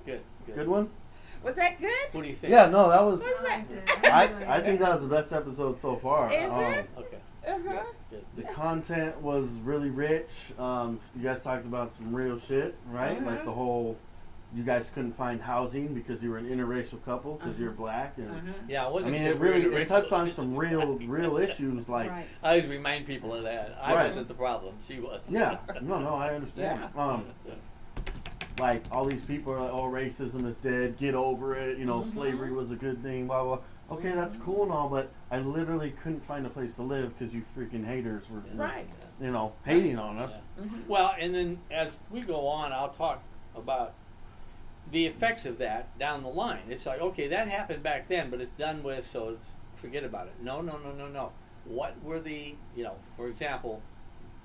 Good one? Was that good? What do you think? Yeah, no, that was. Was that? I think that was the best episode so far. Is it? Okay. Uh-huh. Good. The content was really rich. You guys talked about some real shit, right? Uh-huh. Like the whole, you guys couldn't find housing because you were an interracial couple because you're black, and Uh-huh. Yeah, it I wasn't. mean, that it we were really in a it touched on racial- some real issues. Like, Right. I always remind people of that. I Right. wasn't the problem. She was. yeah, no, I understand. Yeah. Like all these people are like, oh, racism is dead. Get over it. You know, slavery was a good thing. Blah blah. Okay, that's cool and all, but I literally couldn't find a place to live because you freaking haters were, Right. you know, hating on us. Yeah. Well, and then as we go on, I'll talk about the effects of that down the line. It's like, okay, that happened back then, but it's done with, so forget about it. No. What were the, for example,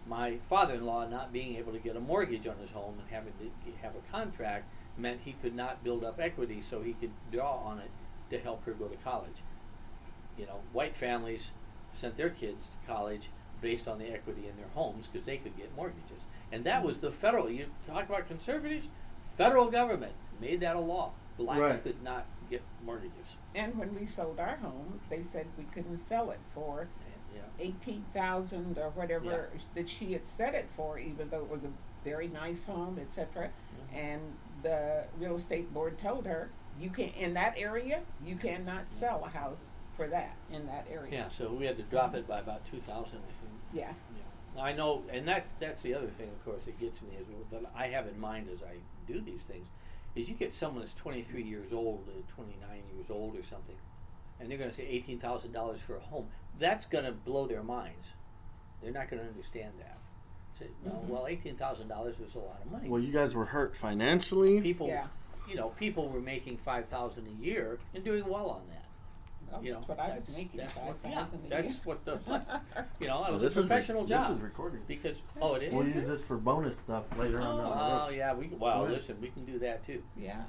my father-in-law not being able to get a mortgage on his home and having to have a contract meant he could not build up equity so he could draw on it to help her go to college. White families sent their kids to college based on the equity in their homes because they could get mortgages. And that was the federal, you talk about conservatives, federal government made that a law. Blacks Right. could not get mortgages. And when we sold our home, they said we couldn't sell it for Yeah. 18,000 or whatever that she had set it for, even though it was a very nice home, etc. And the real estate board told her, you can in that area, you cannot sell a house for that in that area. Yeah, so we had to drop it by about 2,000, I think. Yeah. Yeah. I know, and that's the other thing, of course, that gets me is that I have in mind as I do these things, is you get someone that's 23 years old, 29 years old or something, and they're going to say $18,000 for a home. That's going to blow their minds. They're not going to understand that. Say, no, well, $18,000 was a lot of money. Well, you guys were hurt financially. People, Yeah. People were making $5,000 a year and doing well on that. Oh, that's what I was making, That's what, 5,000 a that's year. what the, it Oh, was a professional job. This is recorded. Because, it is. We'll use this for bonus stuff later on. down the Oh road. yeah, Go ahead. listen, we can do that too. Yeah.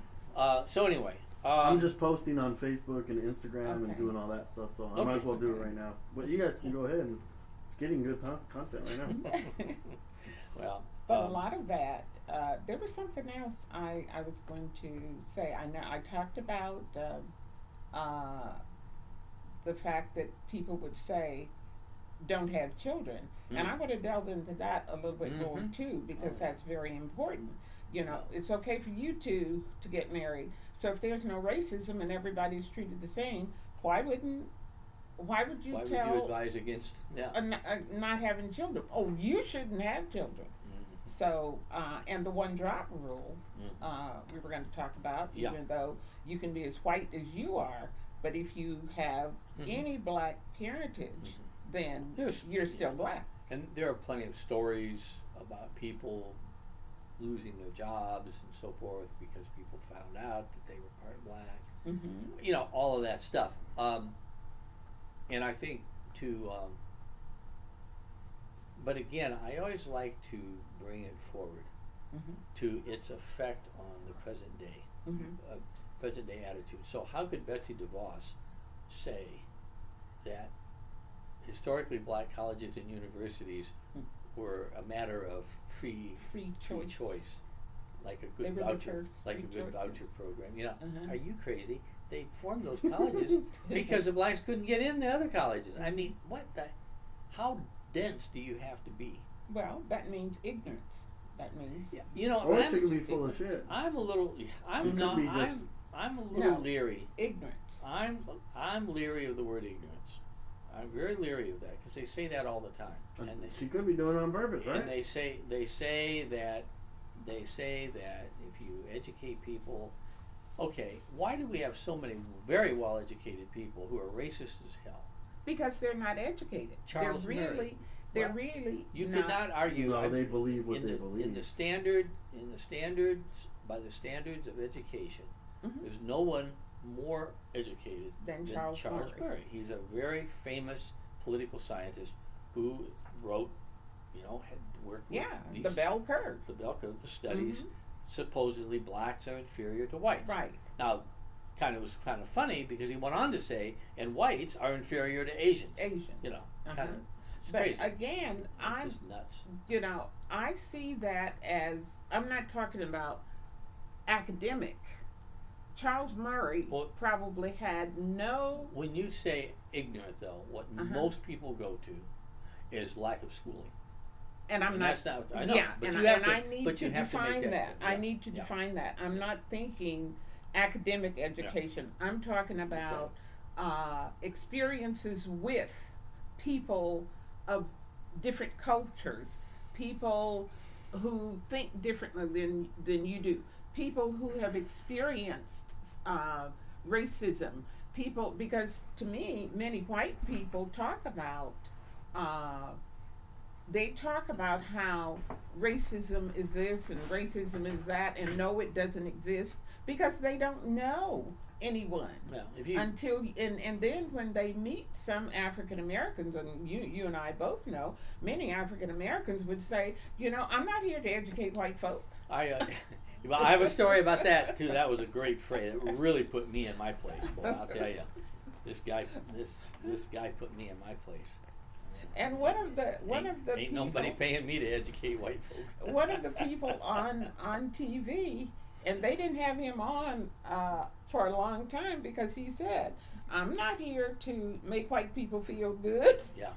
So anyway, I'm just posting on Facebook and Instagram and Okay. doing all that stuff, so I might Okay. as well do it right now. But you guys can go ahead and it's getting good content right now. well, But a lot of that, there was something else I was going to say. I know I talked about the fact that people would say, don't have children. And I want to delve into that a little bit more too, because that's very important. It's okay for you two to get married. So if there's no racism and everybody's treated the same, why would you why would you tell advise against? Yeah. not having children? Oh, you shouldn't have children. So, and the one drop rule, we were going to talk about, Yeah. even though you can be as white as you are, but if you have any black parentage, then you're still black. And there are plenty of stories about people losing their jobs and so forth because people found out that they were part black. All of that stuff. And I think but again, I always like to bring it forward to its effect on the present day, present day attitude. So how could Betsy DeVos say that historically black colleges and universities were a matter of free choice, like a good voucher, voucher program? Are you crazy? They formed those colleges because the blacks couldn't get in the other colleges. I mean, how dense do you have to be? Well, that means ignorance. That means Or she could be full of shit. I'm a little leery. Ignorance. I'm leery of the word ignorance. I'm very leery of that because they say that all the time. And She could be doing it on purpose, right? And they say that if you educate people, okay, why do we have so many very well educated people who are racist as hell? Because they're not educated. Charles Murray. They're really. You could not argue. No, they believe what they believe. In the standards, by the standards of education, there's no one more educated than Charles Murray. He's a very famous political scientist who wrote, had worked with the bell curve. The bell curve, the studies. Supposedly blacks are inferior to whites. Right. Now, it was kind of funny because he went on to say, and whites are inferior to Asians. Kind of. But crazy. Again, it's just nuts. I see that as, I'm not talking about academic. Charles Murray Well, probably had no. when you say ignorant, though, what most people go to is lack of schooling. And I'm And not. that's not. I know. Yeah, but and, you have to, I need but to you have to define make that. that. I need to define that. I'm not thinking academic education. I'm talking about experiences with people of different cultures, people who think differently than you do, people who have experienced racism, people, because to me, many white people talk about they talk about how racism is this and racism is that, and no, it doesn't exist because they don't know anyone until and then when they meet some African Americans, and you and I both know many African Americans would say, I'm not here to educate white folk. Well, I have a story about that too. That was a great phrase. It really put me in my place. Boy, I'll tell you, this guy put me in my place. And one of the ain't people, nobody paying me to educate white folk. one of the people on TV, and they didn't have him on for a long time because he said, I'm not here to make white people feel good. Yeah.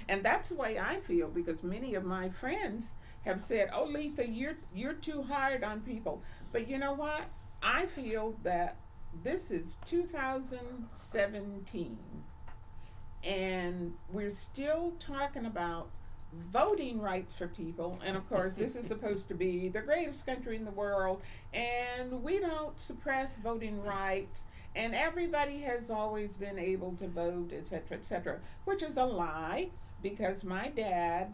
And that's the way I feel, because many of my friends have said, oh, Letha, you're too hard on people. But you know what? I feel that this is 2017, and we're still talking about voting rights for people. And of course, this is supposed to be the greatest country in the world, and we don't suppress voting rights, and everybody has always been able to vote, etc., which is a lie, because my dad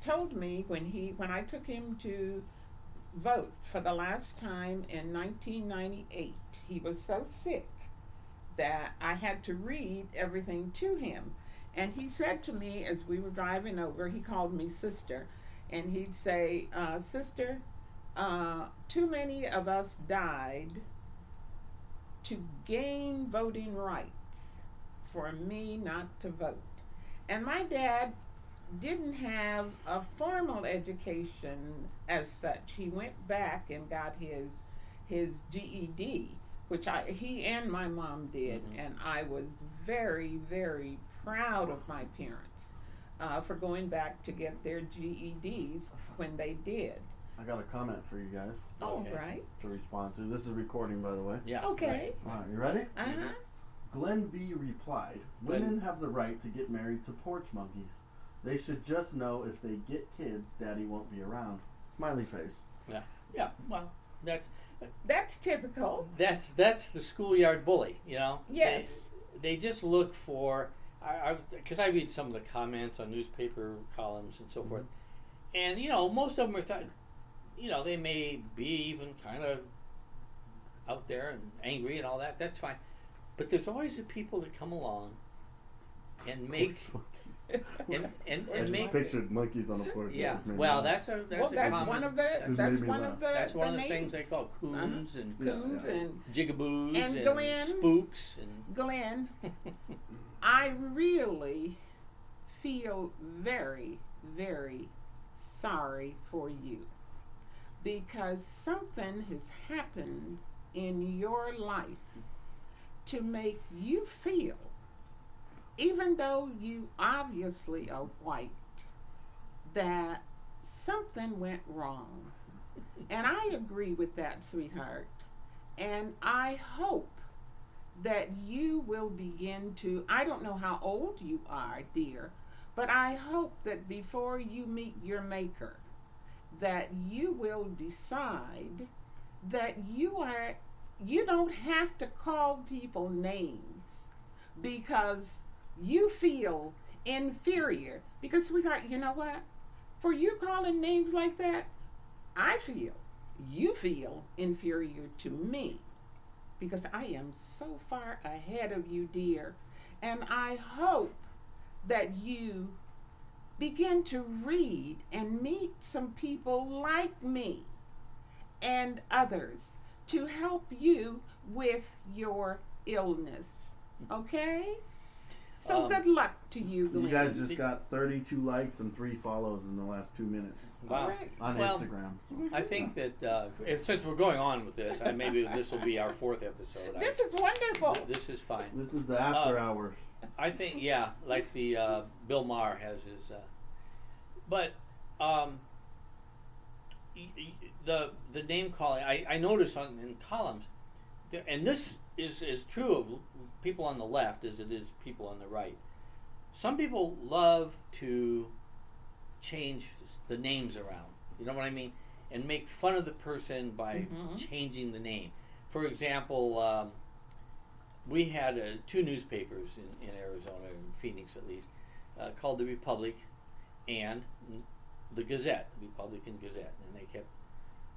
told me when I took him to vote for the last time in 1998, he was so sick that I had to read everything to him. And he said to me as we were driving over, he called me sister, and he'd say, sister, too many of us died to gain voting rights for me not to vote. And my dad didn't have a formal education as such. He went back and got his GED, which he and my mom did, and I was very, very proud of my parents for going back to get their GEDs when they did. I got a comment for you guys. Oh, Okay. right. To respond to. This is recording, by the way. Yeah. Okay. All right, you ready? Uh-huh. Glenn B. replied, women have the right to get married to porch monkeys. They should just know if they get kids, daddy won't be around. Smiley face. Yeah. Yeah. Well, That's typical. that's the schoolyard bully. Yes. They just look for. Because I read some of the comments on newspaper columns and so forth, and most of them are they may be even kind of out there and angry and all that. That's fine, but there's always the people that come along and make and I just make pictured monkeys on a porch. yeah. That just made me Well, laugh. that's That's one of the that's one of the names. things they call coons and Coons Yeah. and jigaboos And and Glenn. spooks and Glenn, I really feel very, very sorry for you, because something has happened in your life to make you feel, even though you obviously are white, that something went wrong. And I agree with that, sweetheart. And I hope that you will begin to, I don't know how old you are, dear, but I hope that before you meet your maker, that you will decide that you don't have to call people names because you feel inferior. Because, sweetheart, you know what? For you calling names like that, you feel inferior to me, because I am so far ahead of you, dear. And I hope that you begin to read and meet some people like me and others to help you with your illness. Okay? So good luck to you, Glenn. You guys just got 32 likes and 3 follows in the last 2 minutes Wow. Right. on Well, Instagram. I think that since we're going on with this, maybe this will be our 4th episode. This is wonderful. This is fine. This is the after hours. I think, yeah, like the Bill Maher has his, but the name calling. I notice in columns, and this is true of people on the left as it is people on the right. Some people love to change the names around. You know what I mean? And make fun of the person by changing the name. For example, we had 2 newspapers in Arizona, in Phoenix at least, called the Republic and the Gazette, the Republican Gazette, and they kept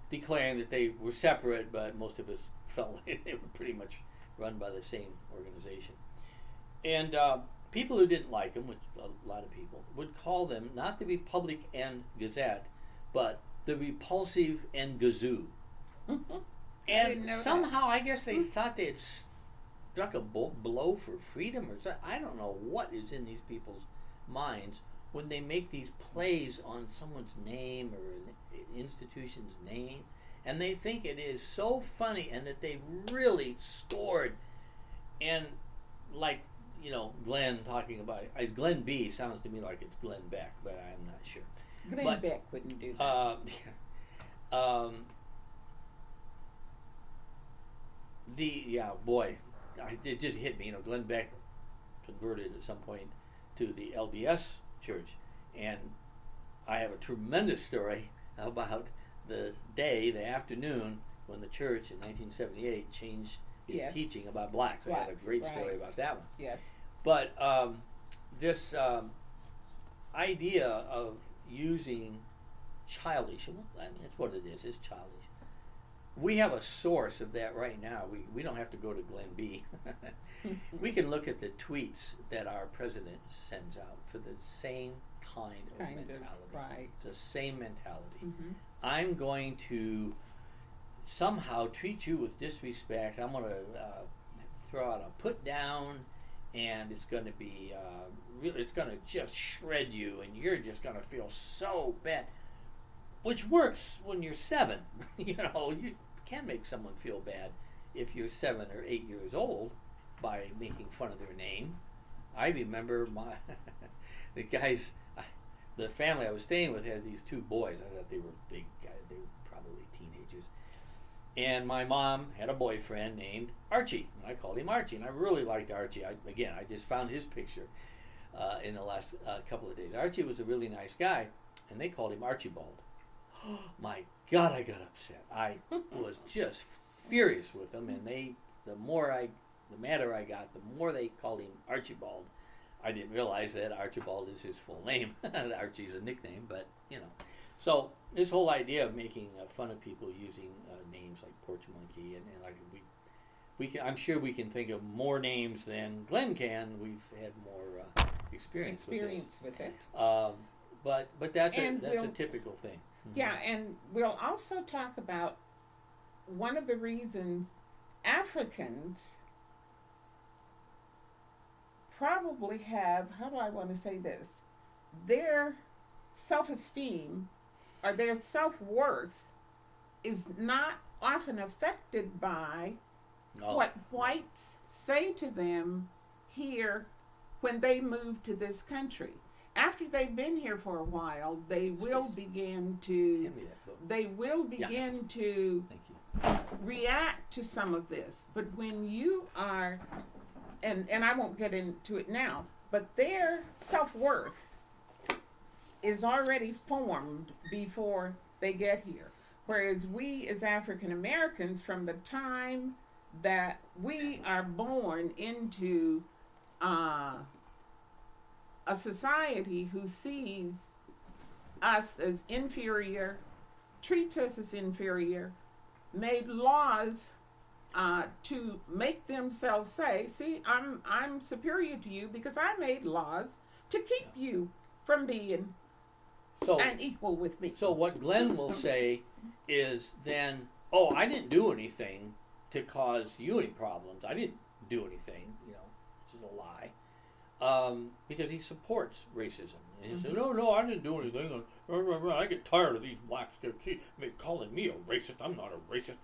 declaring that they were separate, but most of us felt like they were pretty much run by the same organization. And people who didn't like them, which a lot of people, would call them not the Republic and Gazette, but the Repulsive and Gazoo. And somehow I guess they thought they had struck a blow for freedom or something. I don't know what is in these people's minds when they make these plays on someone's name or an institution's name, and they think it is so funny and that they've really scored. And like, Glenn talking about Glenn B sounds to me like it's Glenn Beck, but I'm not sure. Glenn Beck wouldn't do that. It just hit me. Glenn Beck converted at some point to the LDS church, and I have a tremendous story about the afternoon when the church in 1978 changed its teaching about blacks. I have a great story about that one. Yes. But this idea of using childish, I mean, it's what it is, it's childish. We have a source of that right now. We don't have to go to Glenn B. We can look at the tweets that our president sends out for the same kind of mentality. Right. It's the same mentality. Mm-hmm. I'm going to somehow treat you with disrespect. I'm going to throw out a put down, and it's going to be it's going to just shred you, and you're just going to feel so bad. Which works when you're 7. You can make someone feel bad if you're 7 or 8 years old by making fun of their name. I remember the family I was staying with had these 2 boys. I thought they were big guys. They were probably teenagers. And my mom had a boyfriend named Archie, and I called him Archie, and I really liked Archie. I just found his picture in the last couple of days. Archie was a really nice guy, and they called him Archibald. My God, I got upset. I was just furious with them, and the madder I got, the more they called him Archibald. I didn't realize that Archibald is his full name. Archie's a nickname, but So this whole idea of making fun of people using names like Porch Monkey and like we can, I'm sure we can think of more names than Glenn can. We've had more experience with it. But that's a typical thing. Mm-hmm. Yeah, and we'll also talk about one of the reasons Africans probably have, how do I want to say this, their self-esteem or their self-worth is not often affected by what whites say to them here when they move to this country. After they've been here for a while, they will begin to react to some of this. But when you are, and I won't get into it now, but their self-worth is already formed before they get here. Whereas we as African Americans, from the time that we are born into a society who sees us as inferior, treats us as inferior, made laws to make themselves say, see, I'm superior to you because I made laws to keep you from being unequal with me. So what Glenn will say is then, I didn't do anything to cause you any problems. I didn't do anything, which is a lie. because he supports racism. And he said, no, I didn't do anything. I get tired of these blacks calling me a racist. I'm not a racist.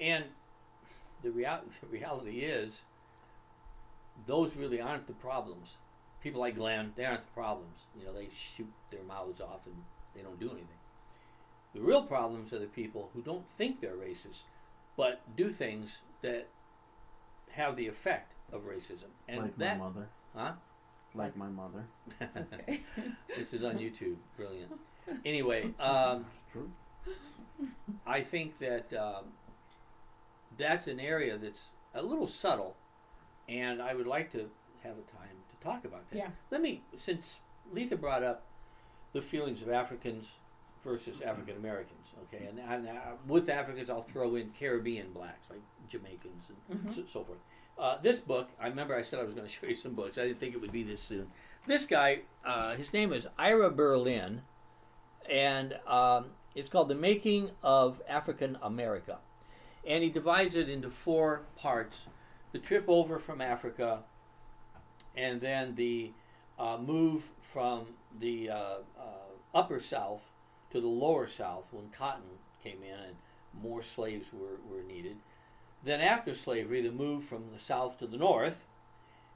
And the reality is, those really aren't the problems. People like Glenn, they aren't the problems. They shoot their mouths off and they don't do anything. The real problems are the people who don't think they're racist, but do things that have the effect of racism. And like that, my mother. Huh? Like my mother. This is on YouTube. Brilliant. Anyway, It's true. I think that that's an area that's a little subtle, and I would like to have a time to talk about that. Yeah. Since Letha brought up the feelings of Africans versus African Americans, okay, and with Africans I'll throw in Caribbean blacks, like Jamaicans and so forth. This book, I remember I said I was going to show you some books. I didn't think it would be this soon. This guy, his name is Ira Berlin, and it's called The Making of African America. And he divides it into 4 parts: the trip over from Africa, and then the move from the upper South to the lower South when cotton came in and more slaves were needed. Then after slavery, the move from the South to the North,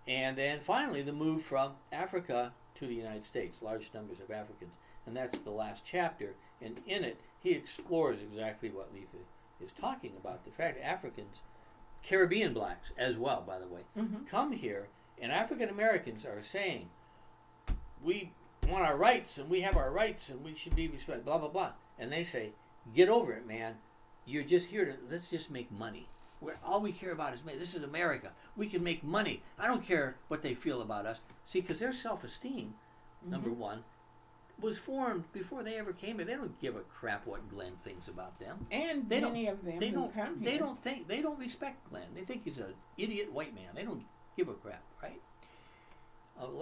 and then finally the move from Africa to the United States, large numbers of Africans. And that's the last chapter, and in it he explores exactly what Letha is talking about. The fact that Africans, Caribbean blacks as well, by the way, come here, and African Americans are saying, we want our rights, and we have our rights, and we should be respected, blah, blah, blah. And they say, get over it, man. You're just here to, let's just make money. All we care about is money. This is America. We can make money. I don't care what they feel about us. See, because their self-esteem, number one, was formed before they ever came here. They don't give a crap what Glenn thinks about them. And they many of them they who don't, come they here. they don't respect Glenn. They think he's an idiot white man. They don't give a crap, right?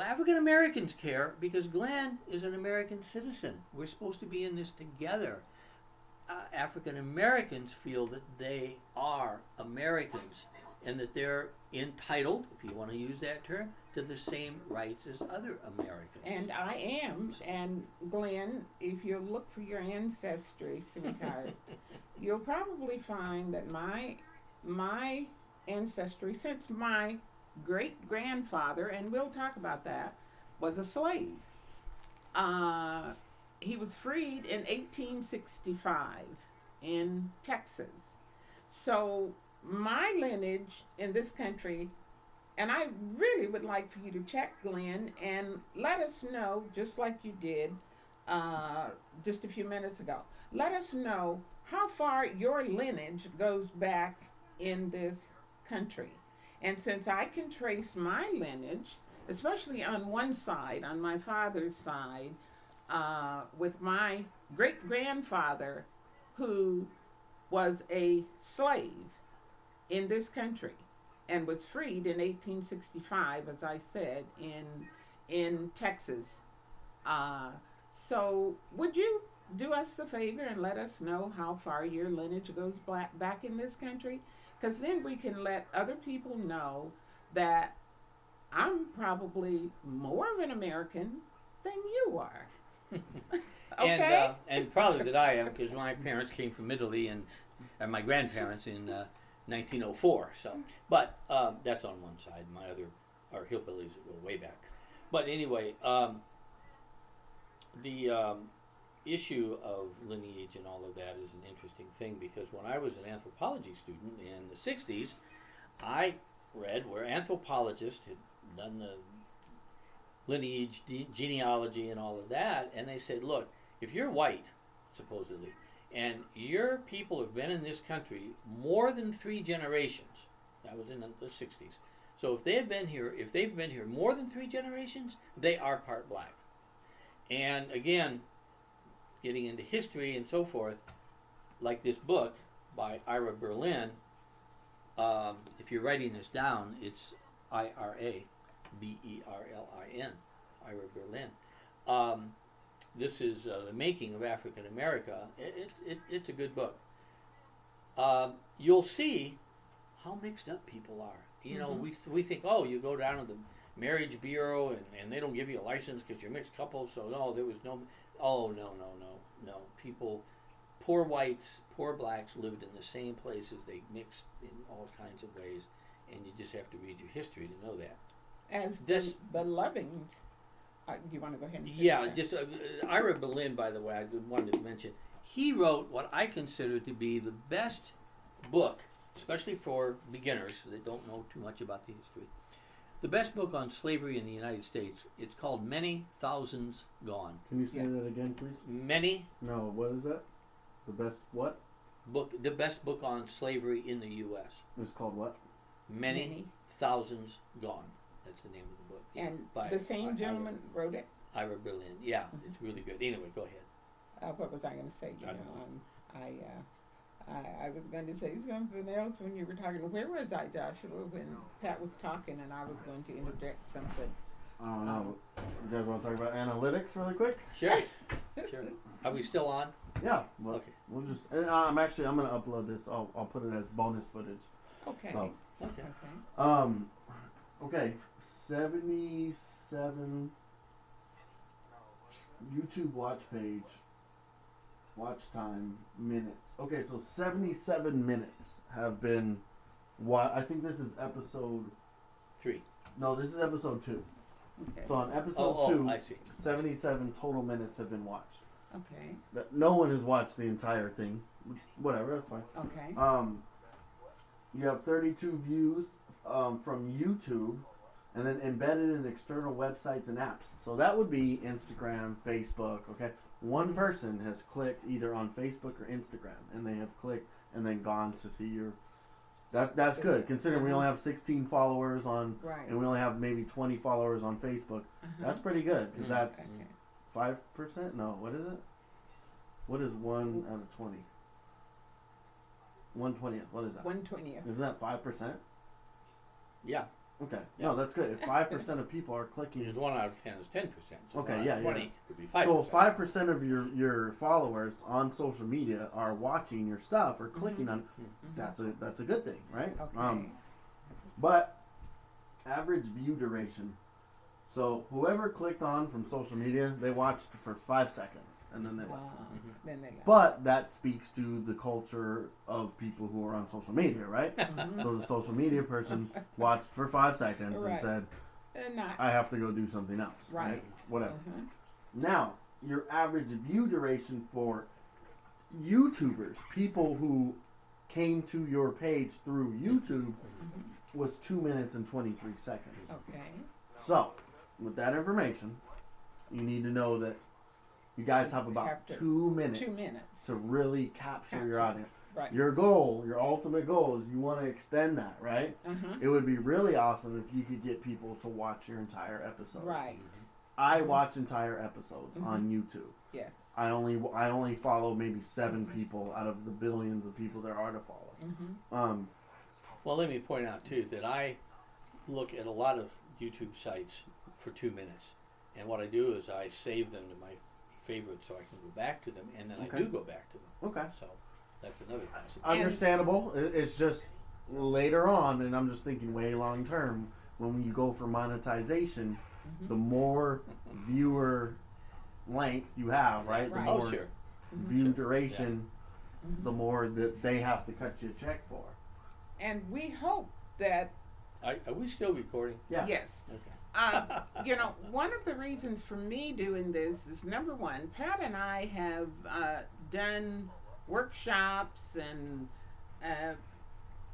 African Americans care because Glenn is an American citizen. We're supposed to be in this together. African Americans feel that they are Americans and that they're entitled, if you want to use that term, to the same rights as other Americans. And I am. And Glenn, if you look for your ancestry, sweetheart, you'll probably find that my ancestry, since my great-grandfather, and we'll talk about that, was a slave. He was freed in 1865 in Texas. So my lineage in this country, and I really would like for you to check, Glenn, and let us know, just like you did just a few minutes ago, let us know how far your lineage goes back in this country. And since I can trace my lineage, especially on one side, on my father's side, with my great-grandfather, who was a slave in this country and was freed in 1865, as I said, in Texas. So would you do us a favor and let us know how far your lineage goes back in this country? Because then we can let other people know that I'm probably more of an American than you are. Okay? And probably that I am, because my parents came from Italy and my grandparents in 1904. So, but that's on one side. My other are hillbillies that go way back. But anyway, the issue of lineage and all of that is an interesting thing, because when I was an anthropology student in the 60s, I read where anthropologists had done the lineage, genealogy, and all of that, and they said, look, if you're white, supposedly, and your people have been in this country more than 3 generations, that was in the 60s, so if they've been here more than 3 generations, they are part black. And again, getting into history and so forth, like this book by Ira Berlin, if you're writing this down, it's IRA Berlin, Ira Berlin. This is The Making of African America. It's a good book. You'll see how mixed up people are. You know, we think, oh, you go down to the marriage bureau, and they don't give you a license because you're mixed couple. So no, there was no. Oh no. People, poor whites, poor blacks lived in the same places. They mixed in all kinds of ways, and you just have to read your history to know that. As This the Lovings. Do you want to go ahead and Yeah, finish that? just Ira Berlin, by the way, I wanted to mention. He wrote what I consider to be the best book, especially for beginners that don't know too much about the history. The best book on slavery in the United States. It's called Many Thousands Gone. Can you say that again, please? Many No, what is that? The best what? the best book on slavery in the U.S. It's called what? Many Thousands Gone. That's the name of the book. And by the same gentleman wrote it? Ira Berlin. Yeah, it's really good. Anyway, go ahead. What was I going to say? I was going to say something else when you were talking. Where was I, Joshua, when Pat was talking and I was going to interject something? I don't know. You guys want to talk about analytics really quick? Sure. Sure. Are we still on? Yeah. Well, Okay. We'll just. I'm going to upload this. I'll put it as bonus footage. Okay. So. Okay. Okay. 77 YouTube watch time minutes. Okay, so 77 minutes have been. I think this is episode 3. No, this is episode 2. Okay. So on episode 2, I see. 77 total minutes have been watched. Okay. But no one has watched the entire thing. Whatever, that's fine. Okay. You have 32 views from YouTube, and then embedded in external websites and apps. So that would be Instagram, Facebook. Okay, one person has clicked either on Facebook or Instagram, and they have clicked and then gone to see your. That's good considering we only have 16 followers on, Right. and we only have maybe 20 followers on Facebook. That's pretty good because that's Okay. 5%. No, what is it? What is 1 out of 20? 1/20th. What is that? 1/20th. Isn't that 5%? Yeah. Okay. Yeah. No, that's good. If 5% of people are clicking, Because 1 out of 10 is 10%. So Okay, 1 out yeah, of 20 yeah. would be 5%. so 5% of your followers on social media are watching your stuff or clicking on. That's a good thing, right? Okay. But average view duration. So whoever clicked on from social media, they watched for 5 seconds and then they left. Then they left. But that speaks to the culture of people who are on social media, right? So the social media person watched for 5 seconds and Right. said, Not. I have to go do something else, right? Right. Whatever. Uh-huh. Now, your average view duration for YouTubers, people who came to your page through YouTube, was 2 minutes and 23 seconds. Okay. So, with that information, you need to know that you guys have about Have to- 2 minutes, 2 minutes. to really capture your audience. Right. Your goal, your ultimate goal is you want to extend that, right? Uh-huh. It would be really awesome if you could get people to watch your entire episodes. Right. I watch entire episodes on YouTube. Yes. I only follow maybe 7 people out of the billions of people there are to follow. Well, let me point out, too, that I look at a lot of YouTube sites for 2 minutes. And what I do is I save them to my favorites so I can go back to them. And then I Okay. do go back to them. Okay. So that's another possibility. Understandable. It's just later on, and I'm just thinking way long term, when you go for monetization, the more viewer length you have, right? The Right. more Oh, sure. view Sure. duration, the more that they have to cut you a check for. And we hope that, Are we still recording? Yeah. yes, Okay. one of the reasons for me doing this is, number one, Pat and I have done workshops and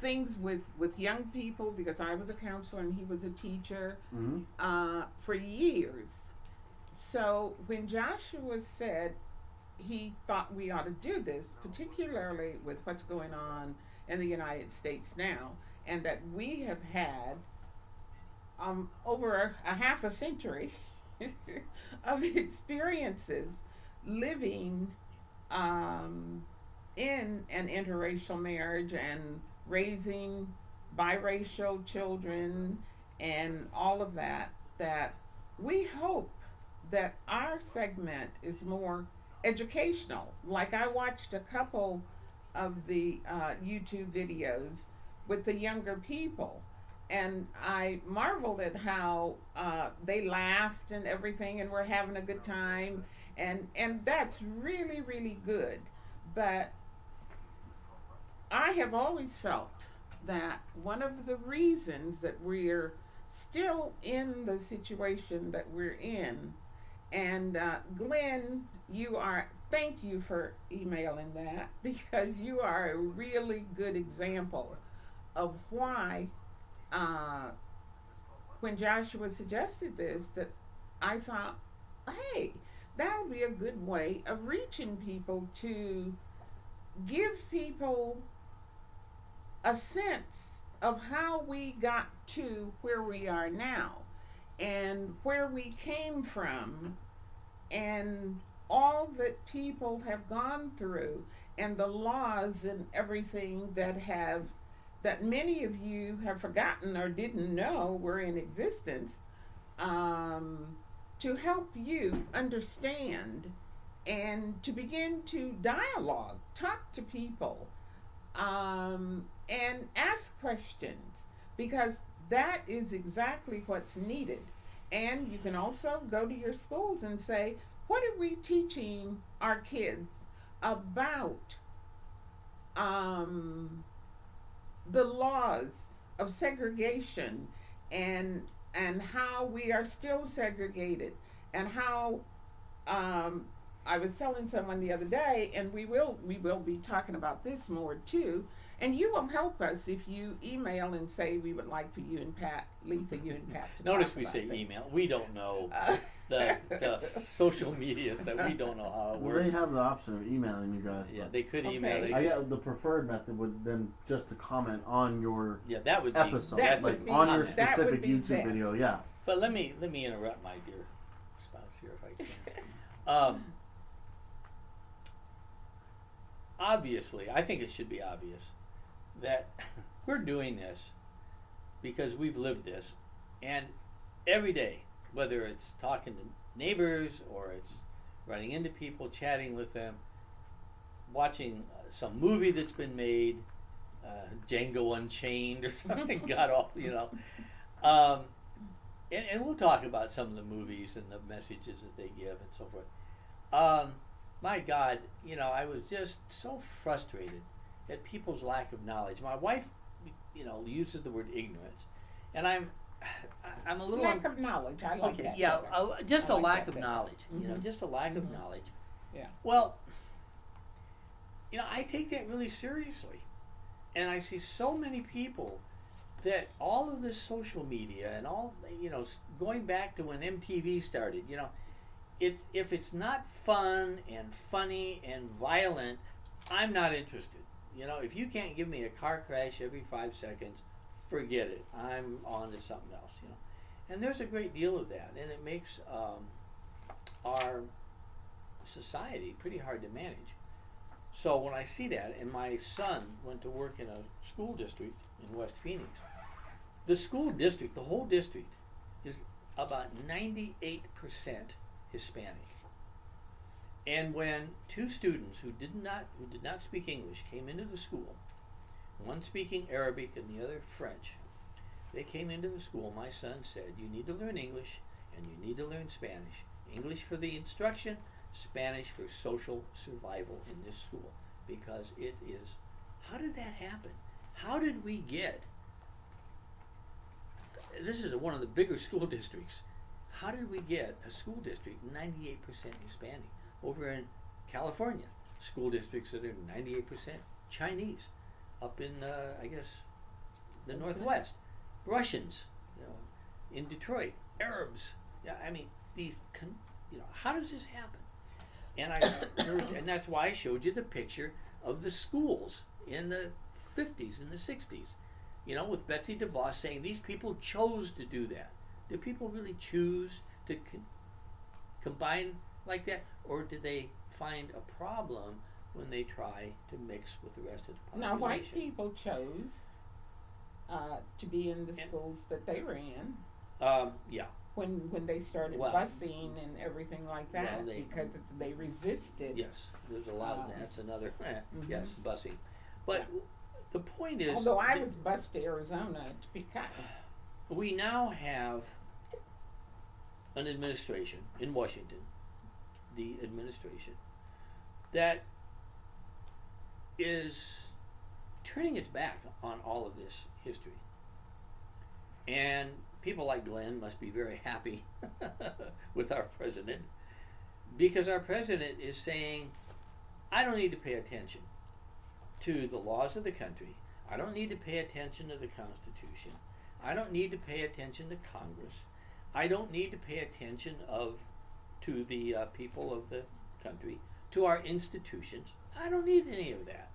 things with young people, because I was a counselor and he was a teacher, for years. So when Joshua said he thought we ought to do this, particularly with what's going on in the United States now, and that we have had over a half a century of experiences living in an interracial marriage and raising biracial children and all of that, that we hope that our segment is more educational. Like, I watched a couple of the YouTube videos with the younger people, and I marveled at how they laughed and everything, and were having a good time, and that's really really good. But I have always felt that one of the reasons that we're still in the situation that we're in, and Glenn, you are, thank you for emailing that because you are a really good example of why, uh, when Joshua suggested this, that I thought, hey, that would be a good way of reaching people, to give people a sense of how we got to where we are now, and where we came from, and all that people have gone through, and the laws and everything that many of you have forgotten or didn't know were in existence, um, to help you understand, and to begin to dialogue, talk to people, and ask questions, because that is exactly what's needed. And you can also go to your schools and say, what are we teaching our kids about, um, the laws of segregation, and how we are still segregated, and how, um, I was telling someone the other day, and we will be talking about this more too. And you will help us if you email and say, we would like for you and Pat, Letha, you and Pat, to Notice talk we about say this. email. We don't know Uh, the social media, that we don't know how it Well, they works. have the option of emailing you guys. Yeah, but they could Okay. email. They I could, got the preferred method would then just to comment on your yeah, that would be episode, That that's like would be- on your that would specific be YouTube best. video. Yeah. But let me interrupt my dear spouse here if I can. Obviously, I think it should be obvious that we're doing this because we've lived this, and every day, whether it's talking to neighbors or it's running into people, chatting with them, watching some movie that's been made, Django Unchained or something, god awful, um, and we'll talk about some of the movies and the messages that they give and so forth. Um, my God, I was just so frustrated at people's lack of knowledge. My wife, uses the word ignorance, and I'm a little lack of knowledge. I like okay. that. Yeah, better. just I a like lack that of better. knowledge. Mhm. Just a lack of Mhm. knowledge. Yeah. Well, I take that really seriously, and I see so many people that all of this social media and all, going back to when MTV started, if it's not fun and funny and violent, I'm not interested. If you can't give me a car crash every 5 seconds, forget it. I'm on to something else. And there's a great deal of that, and it makes our society pretty hard to manage. So when I see that, and my son went to work in a school district in West Phoenix, the school district, the whole district, is about 98% Hispanic. And when two students who did not speak English came into the school, one speaking Arabic and the other French, they came into the school. My son said, "You need to learn English and you need to learn Spanish. English for the instruction, Spanish for social survival in this school, because it is." How did that happen? How did we get? This is one of the bigger school districts. How did we get a school district 98% Hispanic? Over in California, school districts that are 98% Chinese. Up in, I guess, the Northwest, Russians. In Detroit, Arabs. Yeah, I mean, how does this happen? And and that's why I showed you the picture of the schools in the 50s and the 60s. With Betsy DeVos saying these people chose to do that. Did people really choose to combine like that, or did they find a problem when they try to mix with the rest of the population? Now, white people chose to be in the schools that they were in. Yeah. When they started busing and everything like that, because they resisted. Yes, there's a lot of that. That's another. Yes, busing. But The point is, Although I was bused to Arizona to be cotton. we now have an administration in Washington, the administration, that is turning its back on all of this history. And people like Glenn must be very happy with our president, because our president is saying, I don't need to pay attention to the laws of the country. I don't need to pay attention to the Constitution. I don't need to pay attention to Congress. I don't need to pay attention to the people of the country, to our institutions. I don't need any of that,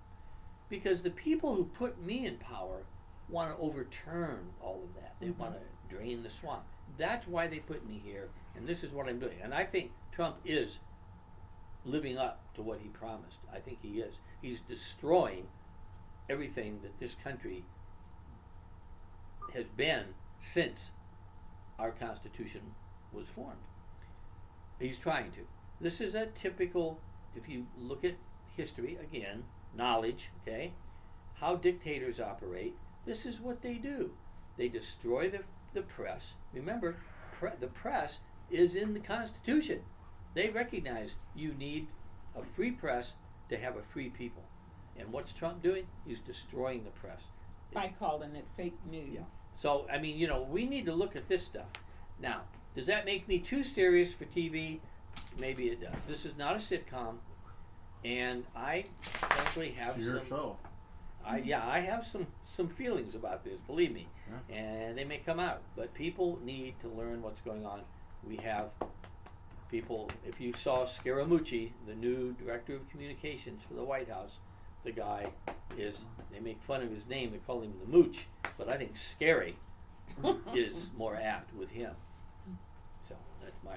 because the people who put me in power want to overturn all of that. They want to drain the swamp. That's why they put me here, and this is what I'm doing. And I think Trump is living up to what he promised. I think he is. He's destroying everything that this country has been since our Constitution was formed. He's trying to. This is a typical, if you look at history, again, knowledge, okay, how dictators operate, this is what they do. They destroy the press. Remember, the press is in the Constitution. They recognize you need a free press to have a free people. And what's Trump doing? He's destroying the press. By calling it fake news. Yeah. So, I mean, we need to look at this stuff. Now, does that make me too serious for TV? Maybe it does. This is not a sitcom, and I frankly have It's your show. I have some feelings about this, believe me, Yeah. and they may come out. But people need to learn what's going on. We have people. If you saw Scaramucci, the new director of communications for the White House, the guy is. They make fun of his name. They call him the Mooch, but I think Scary is more apt with him. So that's my.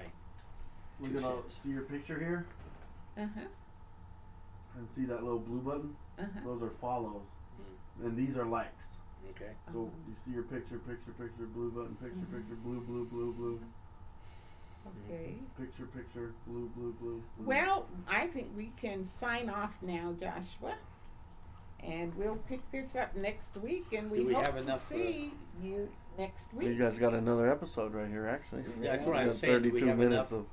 We're gonna see your picture here and see that little blue button. Those are follows, and these are likes. Okay. So you see your picture, blue button, picture, blue. Okay. Picture, blue. Well, I think we can sign off now, Joshua. And we'll pick this up next week, and we have hope to enough see you next week. You guys got another episode right here, actually. That's what I'm We got saying. Do we 32 have minutes enough of